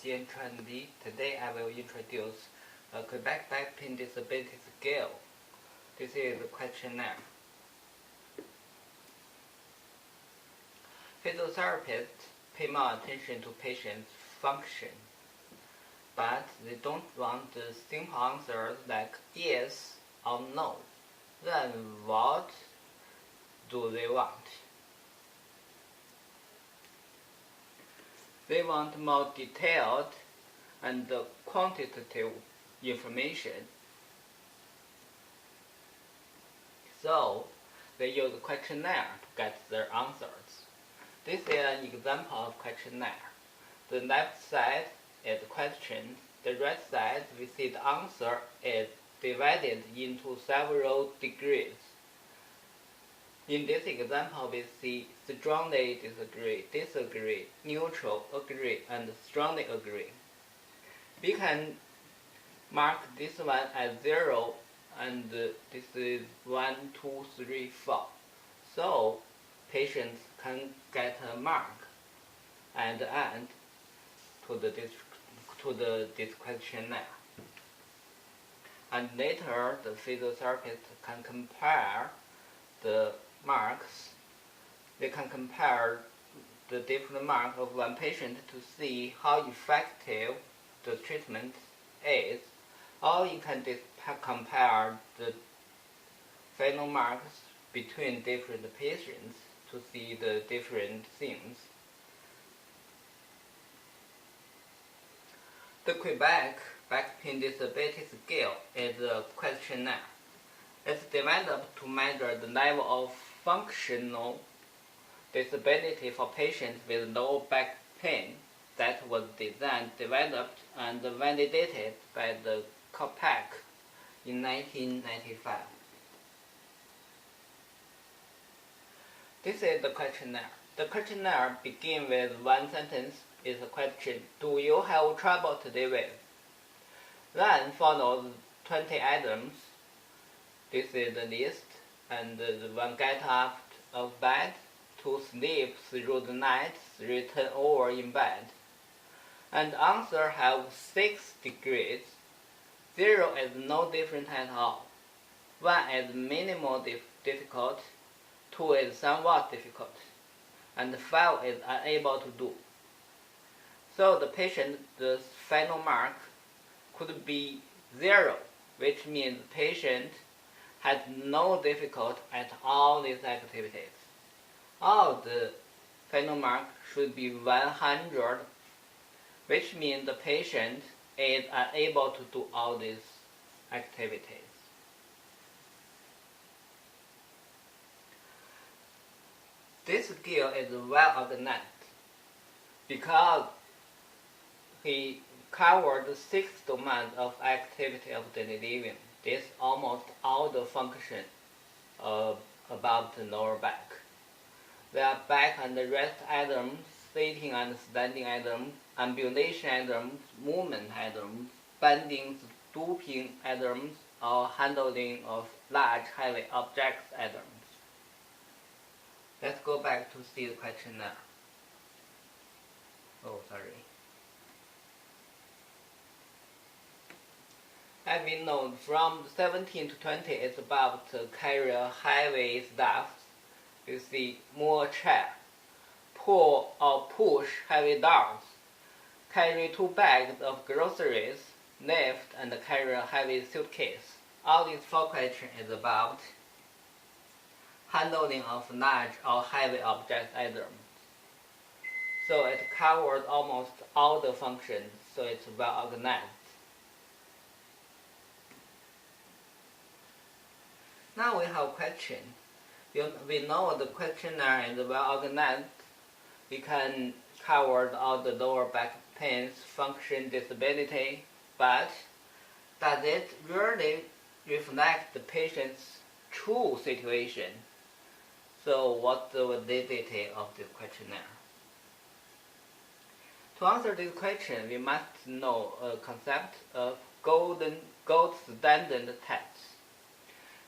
Jian Chuan Li. Today I will introduce a Quebec Back Pain Disability Scale. This is a questionnaire. Physiotherapists pay more attention to patients' function, but they don't want the simple answers like yes or no. Then what do they want? They want more detailed and quantitative information. So they use a questionnaire to get their answers. This is an example of questionnaire. The left side is question. The right side, we see the answer is divided into several degrees. In this example, we see strongly disagree, neutral, agree, and strongly agree. We can mark this one as 0, and this is 1, 2, 3, 4. So patients can get a mark and add to this questionnaire. And later, the physiotherapist can compare the marks. They can compare the different marks of one patient to see how effective the treatment is, or you can compare the final marks between different patients to see the different things. The Quebec Back Pain Disability Scale is a questionnaire. It's developed to measure the level of functional disability for patients with low back pain that was designed, developed, and validated by the COPAC in 1995. This is the questionnaire. The questionnaire begins with one sentence. Is a question, do you have trouble today with? Then follows 20 items. This is the list, and the one get up of bed, 2 sleep through the night, 3 turn over in bed. And answer have 6 degrees. 0 is no different at all. 1 is minimal difficult, 2 is somewhat difficult, and 5 is unable to do. So the the final mark could be 0, which means the patient has no difficulty at all these activities. Or the final mark should be 100, which means the patient is unable to do all these activities. This scale is well organized because he covered 6 domains of activity of daily living. This almost all the function about the lower back. There are back and rest items, sitting and standing items, ambulation items, movement items, bending, stooping items, or handling of large heavy objects items. Let's go back to see the questionnaire. As we know, from 17 to 20 is about carry heavy stuff. You see more chair, pull or push heavy dogs, carry 2 bags of groceries, lift and carry a heavy suitcase. All these 4 questions is about handling of large or heavy object items. So it covers almost all the functions, so it's well organized. Now we have a question. We know the questionnaire is well organized. We can cover all the lower back pains, function, disability, but does it really reflect the patient's true situation? So what's the validity of this questionnaire? To answer this question, we must know a concept of gold standard tests.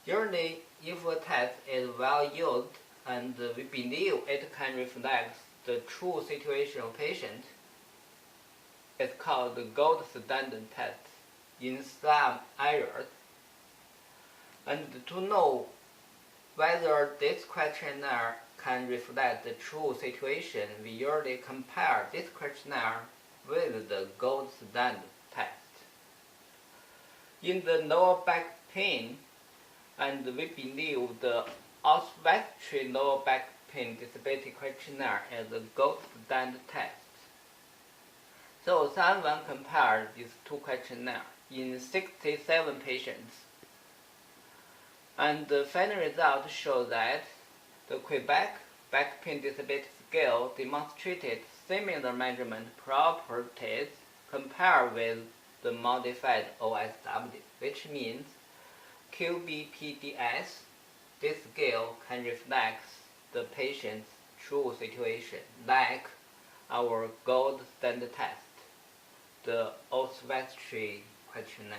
Usually, if a test is well used and we believe it can reflect the true situation of patient, is called the gold standard test in some areas. And to know whether this questionnaire can reflect the true situation, we usually compare this questionnaire with the gold standard test. In the lower back pain, and we believe the Oswestry lower back pain disability questionnaire as a gold standard test. So someone compared these two questionnaires in 67 patients, and the final results show that the Quebec Back Pain Disability Scale demonstrated similar measurement properties compared with the modified OSW, which means QBPDS. This scale can reflect the patient's true situation, like our gold standard test, the Oswestry questionnaire.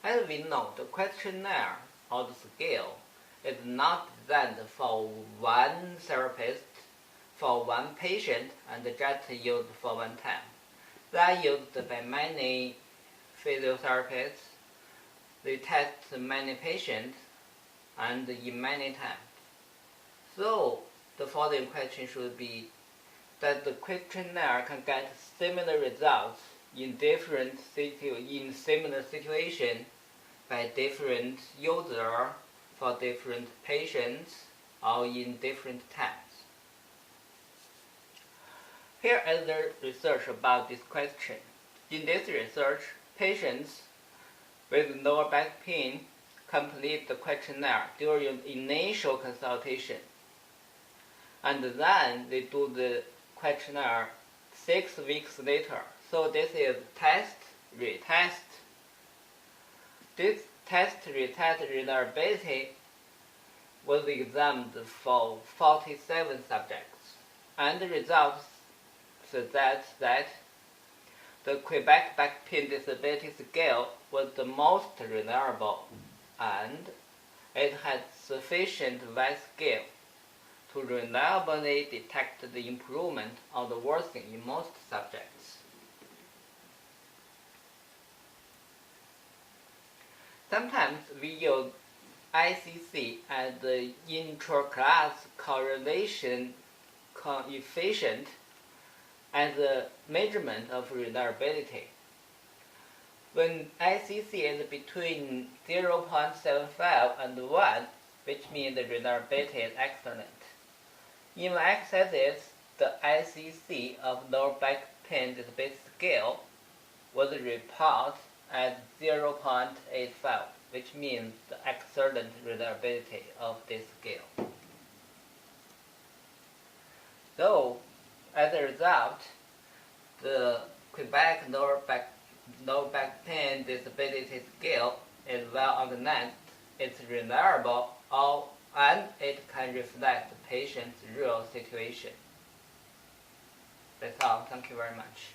As we know, the questionnaire or the scale is not designed for one therapist, for one patient, and just used for one time. They are used by many physiotherapists. They test many patients and in many times. So the following question should be that the questionnaire can get similar results in similar situations by different users for different patients or in different times. Here is the research about this question. In this research, patients with lower back pain complete the questionnaire during initial consultation, and then they do the questionnaire 6 weeks later. So this is test, retest. This test, retest reliability was examined for 47 subjects, and the results suggest that the Quebec Back Pain Disability Scale was the most reliable, and it had sufficient Y-scale to reliably detect the improvement or the worsening in most subjects. Sometimes we use ICC as the intra-class correlation coefficient as a measurement of reliability. When ICC is between 0.75 and 1, which means the reliability is excellent. In x-axis, the ICC of lower back pain disability scale was reported as 0.85, which means the excellent reliability of this scale. So, as a result, the Quebec lower back pain disability scale is well organized, it's reliable, and it can reflect the patient's real situation. That's all. Thank you very much.